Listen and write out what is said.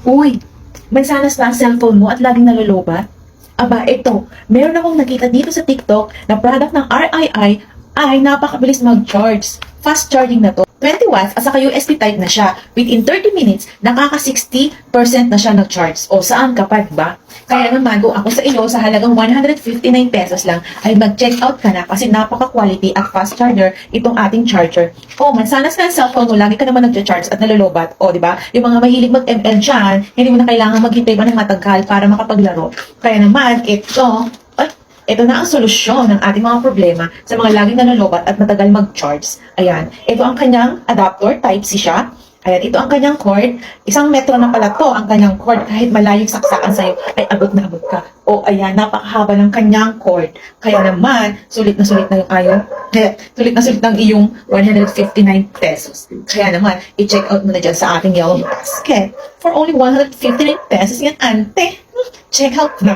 Uy, mansanas ba ang cellphone mo at laging nalolobat? Aba, ito, meron akong nakita dito sa TikTok na product ng RII ay napakabilis mag-charge. Fast charging na to. 20 watts at saka USB type na siya. Within 30 minutes, nakaka 60% na siya nag-charge. O saan ka pa, diba? Kaya naman, kung ako sa iyo, sa halagang 159 pesos lang, ay mag-check out ka na kasi napaka-quality at fast charger itong ating charger. O, mansanas na ang cellphone mo, lagi ka naman nag-charge at nalolobat. O, diba? Yung mga mahilig mag-ML dyan, hindi mo na kailangan maghintay pa ng matagal para makapaglaro. Kaya naman, ito na ang solusyon ng ating mga problema sa mga laging nalolobat at matagal mag-charge. Ayan, ito ang kanyang adapter, Type-C siya. Ayan, ito ang kanyang cord. Isang metro na pala to ang kanyang cord. Kahit malayong saksakan sa'yo, ay abot na abot ka. O ayan, napakahaba ng kanyang cord. Kaya naman, sulit na sulit na yung sulit na sulit ng iyong 159 pesos. Kaya naman, i-check out mo na dyan sa ating yellow basket. For only 159 pesos yan, ante. Check out na.